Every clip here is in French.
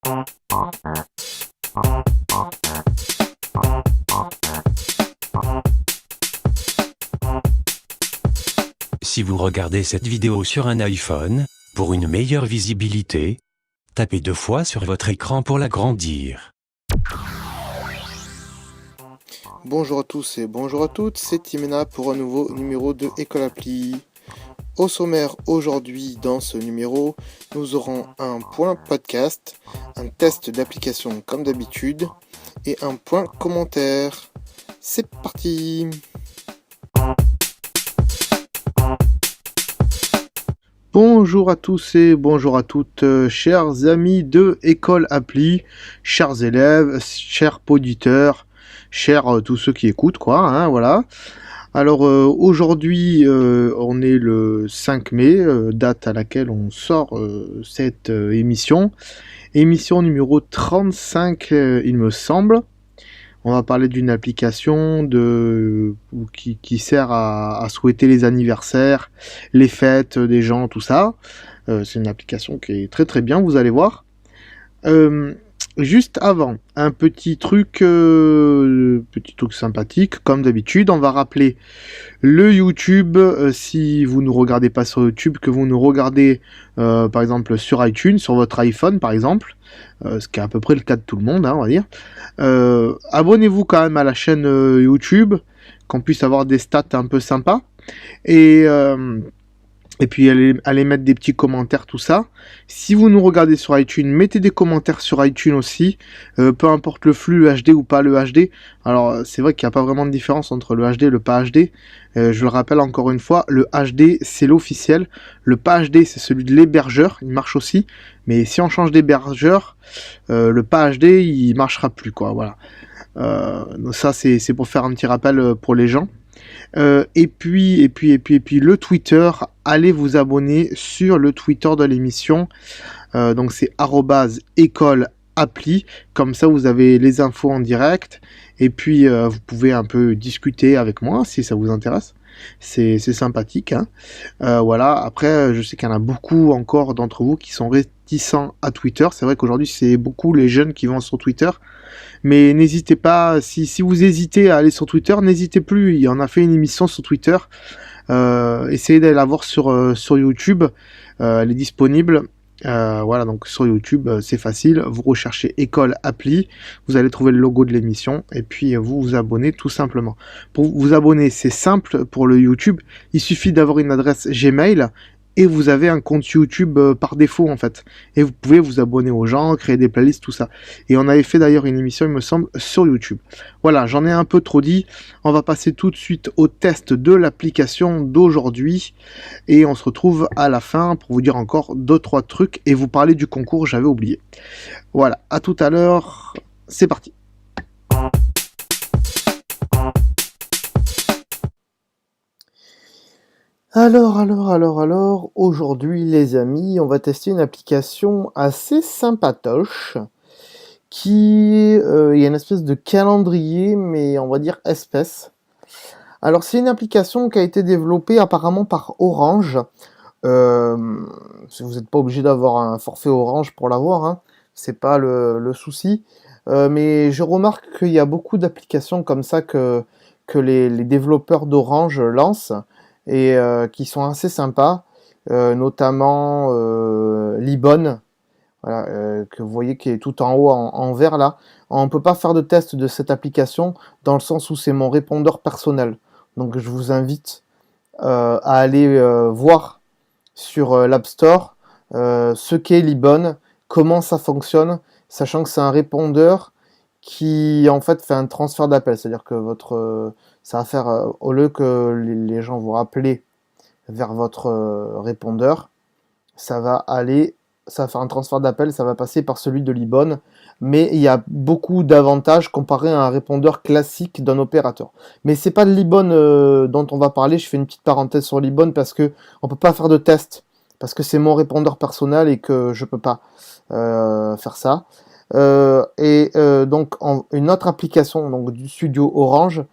Si vous regardez cette vidéo sur un iPhone, pour une meilleure visibilité, tapez 2 fois sur votre écran pour l'agrandir. Bonjour à tous et bonjour à toutes, c'est Timena pour un nouveau numéro de École Appli. Au sommaire aujourd'hui dans ce numéro, nous aurons un point podcast, un test d'application comme d'habitude et un point commentaire. C'est parti! Bonjour à tous et bonjour à toutes, chers amis de École Appli, chers élèves, chers auditeurs, chers tous ceux qui écoutent, quoi, voilà. Alors aujourd'hui, on est le 5 mai, date à laquelle on sort cette émission numéro 35, il me semble. On va parler d'une application qui sert à souhaiter les anniversaires, les fêtes des gens, tout ça. C'est une application qui est très très bien, vous allez voir. Juste avant, un petit truc sympathique, comme d'habitude, on va rappeler le YouTube, si vous ne regardez pas sur YouTube, que vous nous regardez par exemple sur iTunes, sur votre iPhone par exemple, ce qui est à peu près le cas de tout le monde, on va dire. Abonnez-vous quand même à la chaîne YouTube, qu'on puisse avoir des stats un peu sympas, et puis allez mettre des petits commentaires, tout ça. Si vous nous regardez sur iTunes, mettez des commentaires sur iTunes aussi, peu importe le flux, le HD ou pas le HD. Alors c'est vrai qu'il n'y a pas vraiment de différence entre le HD et le pas HD. Je le rappelle encore une fois, le HD c'est l'officiel, le pas HD c'est celui de l'hébergeur, il marche aussi. Mais si on change d'hébergeur, le pas HD il marchera plus, quoi, voilà. Donc ça c'est pour faire un petit rappel pour les gens. Et puis le Twitter, allez vous abonner sur le Twitter de l'émission, donc c'est @écoleappli, comme ça vous avez les infos en direct, et puis vous pouvez un peu discuter avec moi si ça vous intéresse, c'est sympathique, hein. Voilà, après je sais qu'il y en a beaucoup encore d'entre vous qui sont réticents à Twitter, c'est vrai qu'aujourd'hui c'est beaucoup les jeunes qui vont sur Twitter. Mais n'hésitez pas, si vous hésitez à aller sur Twitter, n'hésitez plus, il y en a fait une émission sur Twitter, essayez d'aller la voir sur YouTube, elle est disponible, voilà, donc sur YouTube c'est facile, vous recherchez École Appli, vous allez trouver le logo de l'émission, et puis vous vous abonnez tout simplement. Pour vous abonner, c'est simple pour le YouTube, il suffit d'avoir une adresse Gmail, et vous avez un compte YouTube par défaut en fait. Et vous pouvez vous abonner aux gens, créer des playlists, tout ça. Et on avait fait d'ailleurs une émission, il me semble, sur YouTube. Voilà, j'en ai un peu trop dit. On va passer tout de suite au test de l'application d'aujourd'hui. Et on se retrouve à la fin pour vous dire encore 2-3 trucs et vous parler du concours, j'avais oublié. Voilà, à tout à l'heure. C'est parti. Alors, aujourd'hui les amis, on va tester une application assez sympatoche, il y a une espèce de calendrier, mais on va dire espèce. Alors c'est une application qui a été développée apparemment par Orange, vous n'êtes pas obligé d'avoir un forfait Orange pour l'avoir, hein, c'est pas le souci, mais je remarque qu'il y a beaucoup d'applications comme ça que les développeurs d'Orange lancent, et qui sont assez sympas, notamment Libon, voilà, que vous voyez qui est tout en haut en vert là. On ne peut pas faire de test de cette application dans le sens où c'est mon répondeur personnel. Donc je vous invite à aller voir sur l'App Store ce qu'est Libon, comment ça fonctionne, sachant que c'est un répondeur qui en fait fait un transfert d'appel, c'est-à-dire que ça va faire, au lieu que les gens vous rappelez vers votre répondeur, ça va faire un transfert d'appel, ça va passer par celui de Libon, mais il y a beaucoup d'avantages comparé à un répondeur classique d'un opérateur. Mais c'est pas de Libon dont on va parler, je fais une petite parenthèse sur Libon parce que on peut pas faire de test, parce que c'est mon répondeur personnel et que je peux pas faire ça. Donc une autre application donc, du studio Orange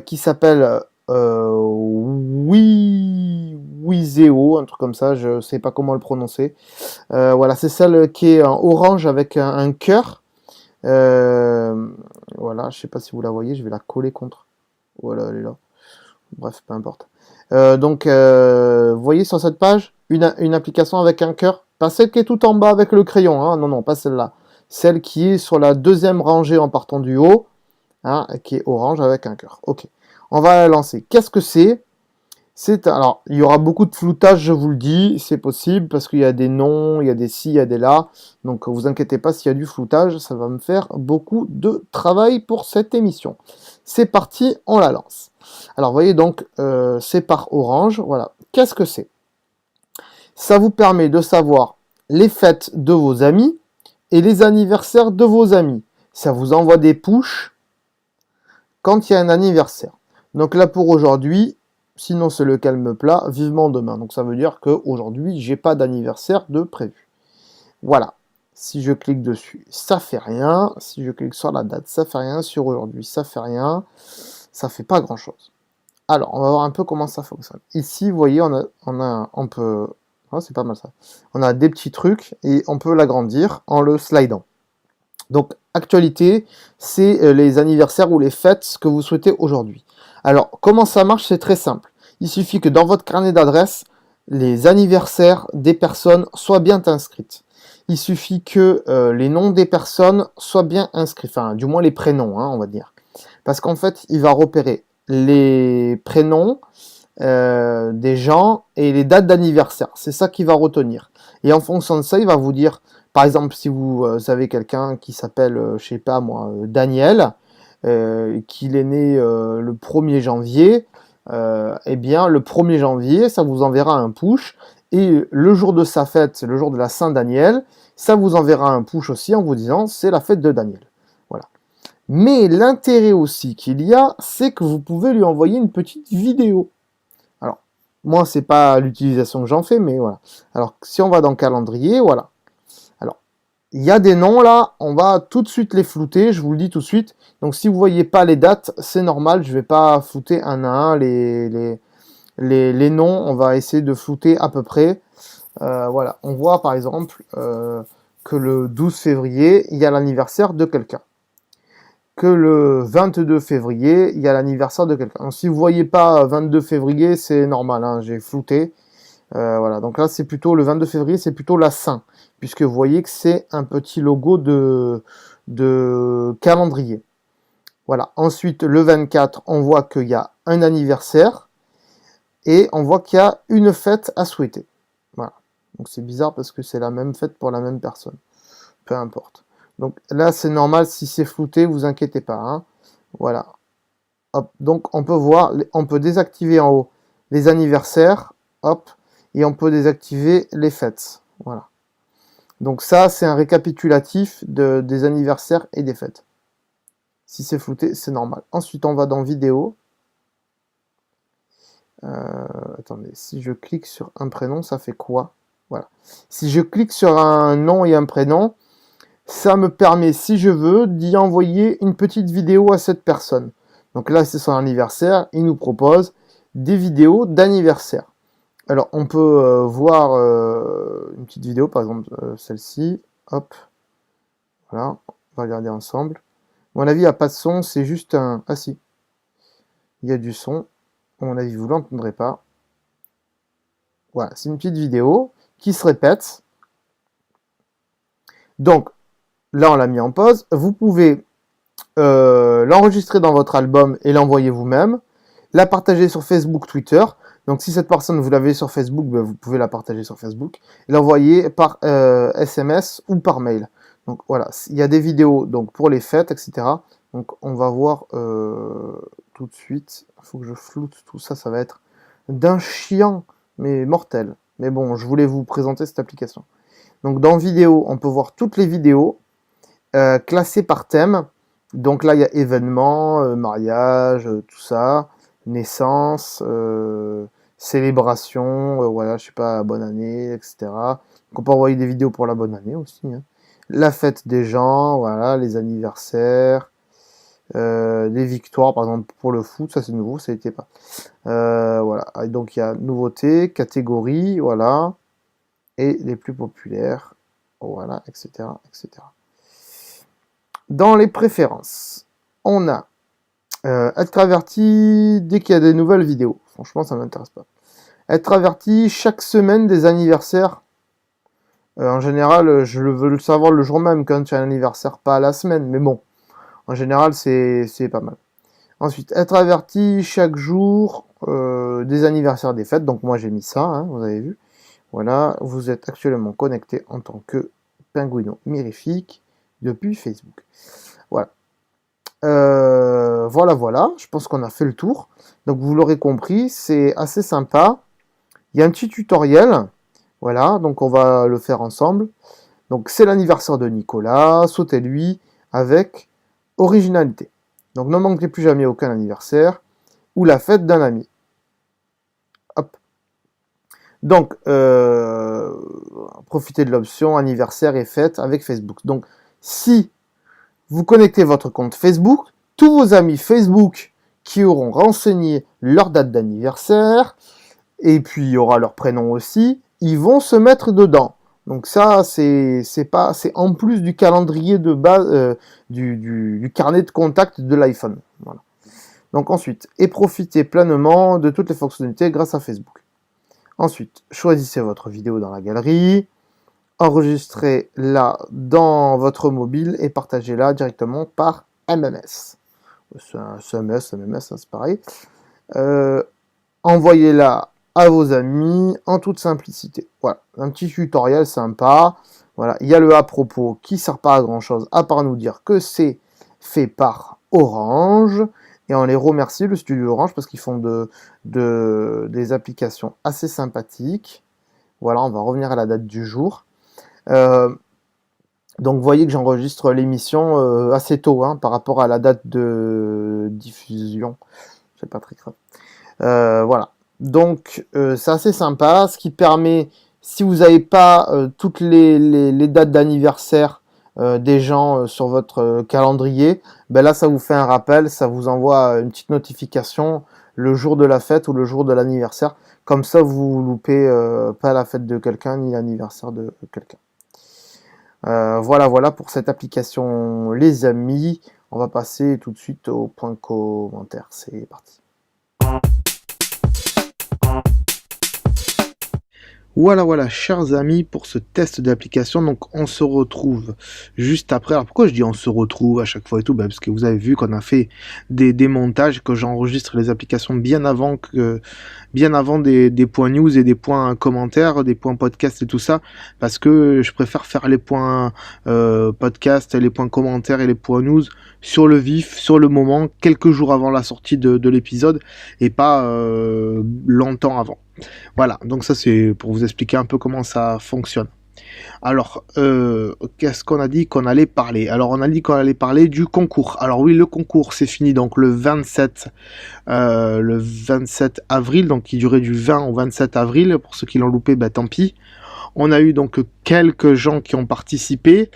qui s'appelle Wizeo, un truc comme ça, je sais pas comment le prononcer. Voilà, c'est celle qui est en orange avec un cœur. Voilà, je sais pas si vous la voyez, je vais la coller contre. Voilà, elle est là. Bref, peu importe. Vous voyez sur cette page, une application avec un cœur. Pas celle qui est tout en bas avec le crayon, hein. Non, non, pas celle-là. Celle qui est sur la deuxième rangée en partant du haut, hein, qui est orange avec un cœur. Ok, on va la lancer. Qu'est-ce que c'est? Alors, il y aura beaucoup de floutage, je vous le dis, c'est possible, parce qu'il y a des noms, il y a des ci, il y a des là. Donc, vous inquiétez pas s'il y a du floutage, ça va me faire beaucoup de travail pour cette émission. C'est parti, on la lance. Alors, vous voyez donc, c'est par orange, voilà. Qu'est-ce que c'est? Ça vous permet de savoir les fêtes de vos amis et les anniversaires de vos amis. Ça vous envoie des pushs quand il y a un anniversaire. Donc là, pour aujourd'hui, sinon c'est le calme plat, vivement demain. Donc ça veut dire qu'aujourd'hui, j'ai pas d'anniversaire de prévu. Voilà. Si je clique dessus, ça fait rien. Si je clique sur la date, ça fait rien. Sur aujourd'hui, ça fait rien. Ça fait pas grand chose. Alors, on va voir un peu comment ça fonctionne. Ici, vous voyez, on peut, oh, c'est pas mal ça. On a des petits trucs et on peut l'agrandir en le slidant. Donc, actualité, c'est les anniversaires ou les fêtes que vous souhaitez aujourd'hui. Alors, comment ça marche? C'est très simple. Il suffit que dans votre carnet d'adresses, les anniversaires des personnes soient bien inscrites. Il suffit que les noms des personnes soient bien inscrits, enfin, du moins les prénoms, hein, on va dire. Parce qu'en fait, il va repérer les prénoms des gens et les dates d'anniversaire. C'est ça qu'il va retenir. Et en fonction de ça, il va vous dire, par exemple, si vous avez quelqu'un qui s'appelle, je sais pas moi, Daniel, qu'il est né le 1er janvier, eh bien, le 1er janvier, ça vous enverra un push. Et le jour de sa fête, le jour de la Saint-Daniel, ça vous enverra un push aussi en vous disant, c'est la fête de Daniel. Voilà. Mais l'intérêt aussi qu'il y a, c'est que vous pouvez lui envoyer une petite vidéo. Alors, moi, c'est pas l'utilisation que j'en fais, mais voilà. Alors, si on va dans calendrier, voilà. Alors, il y a des noms là, on va tout de suite les flouter, je vous le dis tout de suite. Donc, si vous voyez pas les dates, c'est normal, je vais pas flouter un à un les noms, on va essayer de flouter à peu près. Voilà, on voit par exemple que le 12 février, il y a l'anniversaire de quelqu'un. Que le 22 février, il y a l'anniversaire de quelqu'un. Donc, si vous voyez pas 22 février, c'est normal, hein, j'ai flouté. Voilà, donc là, c'est plutôt le 22 février, c'est plutôt la Saint, puisque vous voyez que c'est un petit logo de calendrier. Voilà, ensuite, le 24, on voit qu'il y a un anniversaire, et on voit qu'il y a une fête à souhaiter. Voilà, donc c'est bizarre parce que c'est la même fête pour la même personne. Peu importe. Donc là, c'est normal, si c'est flouté, vous inquiétez pas. Hein. Voilà. Hop. Donc on peut voir, on peut désactiver en haut les anniversaires, hop, et on peut désactiver les fêtes. Voilà. Donc ça, c'est un récapitulatif des anniversaires et des fêtes. Si c'est flouté, c'est normal. Ensuite, on va dans vidéo. Attendez, si je clique sur un prénom, ça fait quoi? Voilà. Si je clique sur un nom et un prénom, ça me permet, si je veux, d'y envoyer une petite vidéo à cette personne. Donc là, c'est son anniversaire, il nous propose des vidéos d'anniversaire. Alors, on peut voir une petite vidéo, par exemple celle-ci, hop, voilà, on va regarder ensemble. À mon avis, il n'y a pas de son, c'est juste un... Ah si, il y a du son, à mon avis, vous ne l'entendrez pas. Voilà, c'est une petite vidéo qui se répète. Donc, là, on l'a mis en pause. Vous pouvez l'enregistrer dans votre album et l'envoyer vous-même, la partager sur Facebook, Twitter. Donc si cette personne, vous l'avez sur Facebook, ben, vous pouvez la partager sur Facebook et l'envoyer par SMS ou par mail. Donc voilà, il y a des vidéos donc pour les fêtes, etc. Donc on va voir tout de suite. Il faut que je floute tout ça, ça va être d'un chiant, mais mortel. Mais bon, je voulais vous présenter cette application. Donc dans vidéo, on peut voir toutes les vidéos classées par thème. Donc là, il y a événements, mariage, tout ça, naissance, célébration, voilà, je sais pas, bonne année, etc. Donc on peut envoyer des vidéos pour la bonne année aussi. Hein. La fête des gens, voilà, les anniversaires, des victoires, par exemple pour le foot, ça c'est nouveau, ça n'était pas. Voilà, et donc il y a nouveautés, catégories, voilà, et les plus populaires, voilà, etc., etc. Dans les préférences, on a être averti dès qu'il y a des nouvelles vidéos. Franchement, ça m'intéresse pas. Être averti chaque semaine des anniversaires. En général, je veux le savoir le jour même quand il y a un anniversaire, pas à la semaine, mais bon, en général, c'est pas mal. Ensuite, être averti chaque jour des anniversaires des fêtes. Donc moi, j'ai mis ça, hein, vous avez vu. Voilà, vous êtes actuellement connecté en tant que Pinguino Mirifique depuis Facebook. Voilà. Voilà, je pense qu'on a fait le tour. Donc vous l'aurez compris, c'est assez sympa. Il y a un petit tutoriel, voilà, donc on va le faire ensemble. Donc c'est l'anniversaire de Nicolas, sautez-lui avec originalité. Donc ne manquez plus jamais aucun anniversaire ou la fête d'un ami. Hop. Donc profitez de l'option anniversaire et fête avec Facebook. Donc si vous connectez votre compte Facebook, tous vos amis Facebook qui auront renseigné leur date d'anniversaire, et puis il y aura leur prénom aussi, ils vont se mettre dedans. Donc ça, c'est en plus du calendrier de base, du carnet de contact de l'iPhone. Voilà. Donc ensuite, et profitez pleinement de toutes les fonctionnalités grâce à Facebook. Ensuite, choisissez votre vidéo dans la galerie, enregistrez-la dans votre mobile et partagez-la directement par MMS. SMS, MMS, c'est pareil. Envoyez-la à vos amis en toute simplicité. Voilà, un petit tutoriel sympa. Voilà, il y a le à propos qui sert pas à grand chose à part nous dire que c'est fait par Orange et on les remercie, le studio Orange, parce qu'ils font des applications assez sympathiques. Voilà, on va revenir à la date du jour. Donc vous voyez que j'enregistre l'émission assez tôt hein, par rapport à la date de diffusion. C'est pas très grave. Voilà. Donc c'est assez sympa, ce qui permet, si vous n'avez pas toutes les dates d'anniversaire des gens sur votre calendrier, ben là ça vous fait un rappel, ça vous envoie une petite notification le jour de la fête ou le jour de l'anniversaire. Comme ça vous loupez pas la fête de quelqu'un ni l'anniversaire de quelqu'un. Voilà pour cette application les amis. On va passer tout de suite au point commentaire. C'est parti. Voilà, chers amis, pour ce test d'application. Donc, on se retrouve juste après. Alors, pourquoi je dis on se retrouve à chaque fois et tout? Parce que vous avez vu qu'on a fait des montages, que j'enregistre les applications bien avant des points news et des points commentaires, des points podcast et tout ça, parce que je préfère faire les points podcast, les points commentaires et les points news sur le vif, sur le moment, quelques jours avant la sortie de l'épisode et pas longtemps avant. Voilà, donc ça c'est pour vous expliquer un peu comment ça fonctionne. Alors, qu'est-ce qu'on a dit qu'on allait parler? Alors, on a dit qu'on allait parler du concours. Alors oui, le concours, c'est fini donc le 27 avril, donc qui durait du 20 au 27 avril. Pour ceux qui l'ont loupé, bah tant pis. On a eu donc quelques gens qui ont participé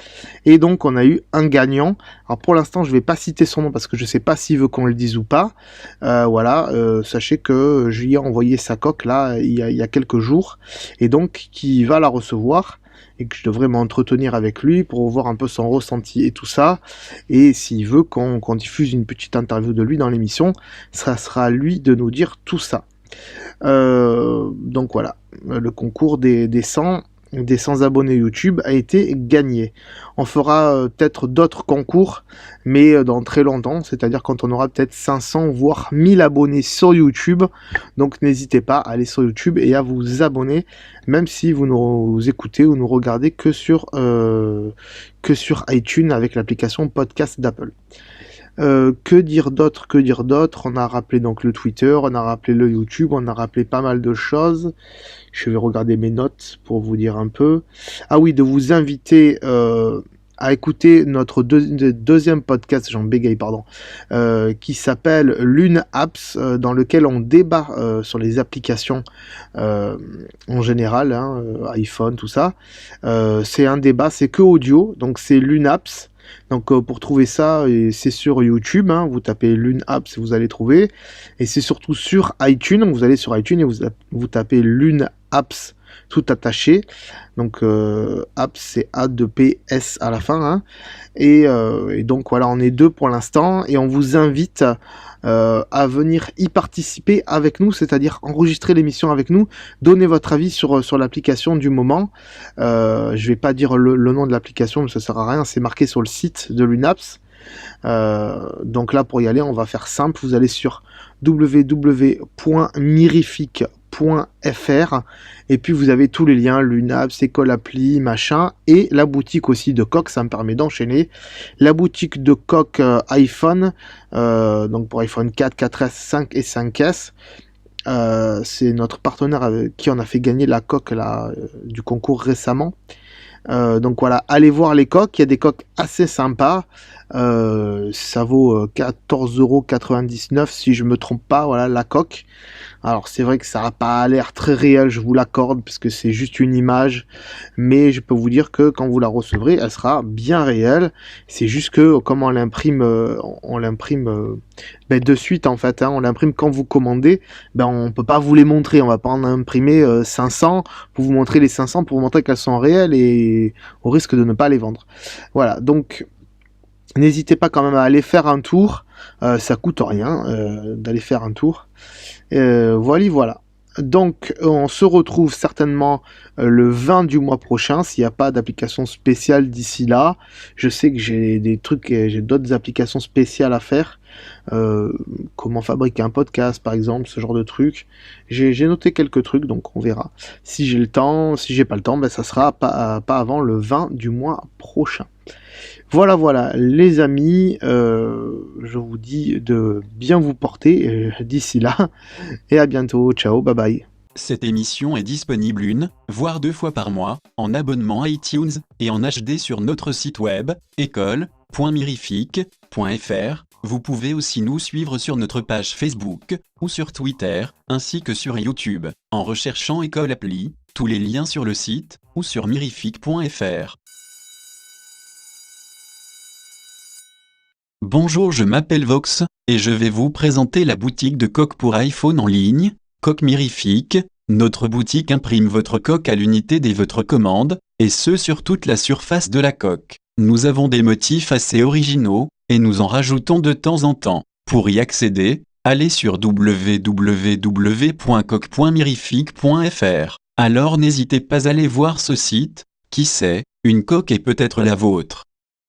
et donc on a eu un gagnant. Alors pour l'instant je vais pas citer son nom parce que je sais pas s'il veut qu'on le dise ou pas. Sachez que je lui ai envoyé sa coque là il y a quelques jours et donc qui va la recevoir et que je devrais m'entretenir avec lui pour voir un peu son ressenti et tout ça. Et s'il veut qu'on diffuse une petite interview de lui dans l'émission, ça sera à lui de nous dire tout ça. Donc voilà, le concours des 100 abonnés YouTube a été gagné. On fera peut-être d'autres concours, mais dans très longtemps, c'est-à-dire quand on aura peut-être 500 voire 1000 abonnés sur YouTube. Donc n'hésitez pas à aller sur YouTube et à vous abonner, même si vous nous écoutez ou nous regardez que sur iTunes avec l'application podcast d'Apple. Que dire d'autre? On a rappelé donc le Twitter, on a rappelé le YouTube, on a rappelé pas mal de choses. Je vais regarder mes notes pour vous dire un peu. Ah oui, de vous inviter à écouter notre deuxième podcast, j'en bégaye, pardon, qui s'appelle Lune Apps, dans lequel on débat sur les applications en général, hein, iPhone, tout ça. C'est un débat, c'est que audio, donc c'est Lune Apps. Donc pour trouver ça, c'est sur YouTube, hein, vous tapez Lune Apps, vous allez trouver. Et c'est surtout sur iTunes, vous allez sur iTunes et vous tapez Lune Apps tout attaché. Donc Apps, c'est A-2-P-S à la fin. Hein. Et donc voilà, on est 2 pour l'instant et on vous invite à venir y participer avec nous, c'est-à-dire enregistrer l'émission avec nous, donner votre avis sur l'application du moment. Je vais pas dire le nom de l'application, mais ça sert à rien, c'est marqué sur le site de l'UNAPS. Donc là, pour y aller, on va faire simple, vous allez sur www.mirific.fr et puis vous avez tous les liens, l'UNAPS, école appli, machin, et la boutique aussi de coq, ça me permet d'enchaîner. La boutique de coq iPhone, donc pour iPhone 4, 4S, 5 et 5S, c'est notre partenaire avec qui on a fait gagner la coque là, du concours récemment. Donc voilà, allez voir les coques, il y a des coques assez sympas. Ça vaut 14,99€ si je me trompe pas, voilà la coque. Alors c'est vrai que ça n'a pas l'air très réel, je vous l'accorde, parce que c'est juste une image, mais je peux vous dire que quand vous la recevrez, elle sera bien réelle. C'est juste que comme on l'imprime de suite en fait, hein, on l'imprime quand vous commandez, on peut pas vous les montrer, on va pas en imprimer 500 pour vous montrer les 500, pour vous montrer qu'elles sont réelles et au risque de ne pas les vendre. Voilà, donc n'hésitez pas quand même à aller faire un tour, ça coûte rien d'aller faire un tour. Voilà. Donc, on se retrouve certainement le 20 du mois prochain, s'il n'y a pas d'application spéciale d'ici là. Je sais que j'ai des trucs, j'ai d'autres applications spéciales à faire. Comment fabriquer un podcast, par exemple, ce genre de trucs. J'ai noté quelques trucs, donc on verra. Si j'ai le temps, si j'ai pas le temps, ça sera pas avant le 20 du mois prochain. Voilà, les amis, je vous dis de bien vous porter d'ici là, et à bientôt, ciao, bye bye. Cette émission est disponible 1, voire 2 fois par mois, en abonnement iTunes, et en HD sur notre site web, école.mirific.fr. Vous pouvez aussi nous suivre sur notre page Facebook, ou sur Twitter, ainsi que sur YouTube, en recherchant École Appli, tous les liens sur le site, ou sur mirific.fr. Bonjour, je m'appelle Vox, et je vais vous présenter la boutique de coq pour iPhone en ligne, Coq Mirific. Notre boutique imprime votre coq à l'unité dès votre commande, et ce sur toute la surface de la coque. Nous avons des motifs assez originaux, et nous en rajoutons de temps en temps. Pour y accéder, allez sur www.coq.mirific.fr. Alors n'hésitez pas à aller voir ce site, qui sait, une coque est peut-être la vôtre.